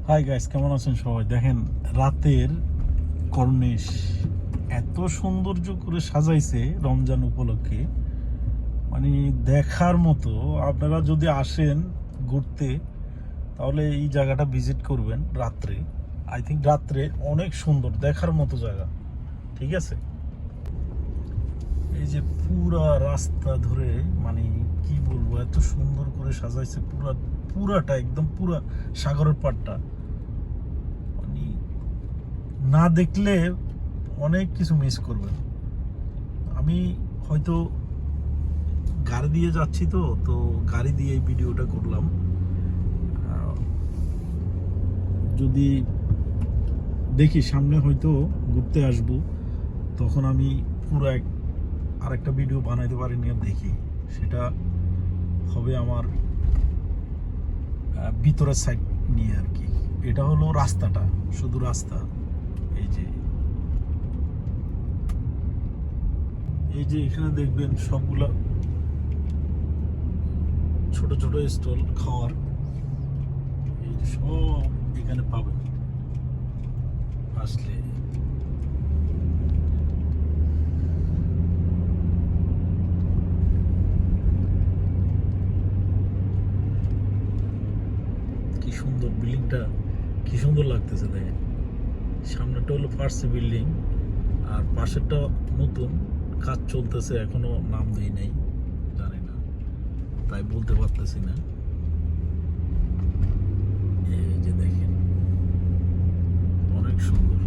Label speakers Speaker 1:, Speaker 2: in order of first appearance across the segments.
Speaker 1: Hi guys, কেমন আছেন সবাই? দেখেন রাতের কর্নিশ এত সৌন্দর্য করে সাজাইছে রমজান উপলক্ষে, মানে দেখার মতো। আপনারা যদি আসেন ঘুরতে তাহলে এই জায়গাটা ভিজিট করবেন রাত্রে। আই থিঙ্ক রাত্রে অনেক সুন্দর দেখার মতো জায়গা। ঠিক আছে, এই যে পুরা রাস্তা ধরে, মানে কি বলবো, এত সুন্দর করে সাজাইছে পুরাটা একদম পুরা সাগরের পাড়টা। মানে না দেখলে অনেক কিছু মিস করবেন। আমি হয়তো গাড়ি দিয়ে যাচ্ছি, তো গাড়ি দিয়ে এই ভিডিওটা করলাম। যদি দেখি সামনে হয়তো ঘুরতে আসব, তখন আমি পুরো আরেকটা ভিডিও বানাইতে পারিনি, দেখি সেটা হবে আমার ভিতরের সাইড নিয়ে আর কি। এটা হলো রাস্তাটা, শুধু রাস্তা। এই যে এখানে দেখবেন সবগুলা ছোট ছোট স্টল খাওয়ার, এই যে সব এখানে পাবেন আসলে। কি সুন্দর বিল্ডিংটা, কি সুন্দর লাগতেছে দেখেন। সামনেটা হলো ফার্স্ট বিল্ডিং, আর পাশেরটা নতুন কাজ চলতেছে, এখনো নাম দেই নাই, জানি না, তাই বলতে পারতেছি না। এই যে দেখেন অনেক সুন্দর।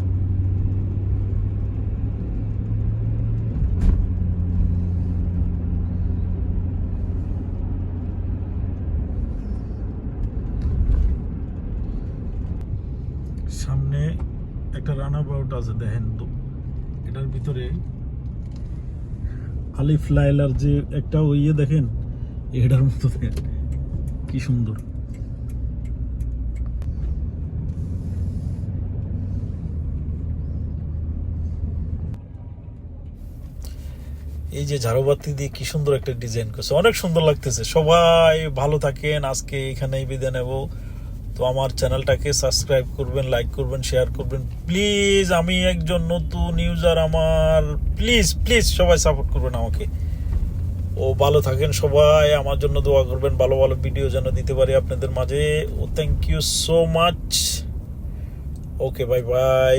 Speaker 1: সামনে একটা রান অ্যাবাউট আছে দেখেন তো, এটার ভিতরে আলিফ লাইলার যে একটা ইয়ে দেখেন, এটার মতো দেখেন কি সুন্দর। এই যে ঝাড়ুবাতি দিয়ে কি সুন্দর একটা ডিজাইন করছে, অনেক সুন্দর লাগতেছে। সবাই ভালো থাকেন, আজকে এখানেই বিদায় নেব। তো আমার চ্যানেলটাকে সাবস্ক্রাইব করবেন, লাইক করবেন, শেয়ার করবেন প্লিজ। আমি একজন নতুন ইউজার, আমার প্লিজ প্লিজ সবাই সাপোর্ট করবেন আমাকে। ও ভালো থাকেন সবাই, আমার জন্য দোয়া করবেন, ভালো ভালো ভিডিও যেন দিতে পারি আপনাদের মাঝে। Oh thank you so much. Okay, bye by.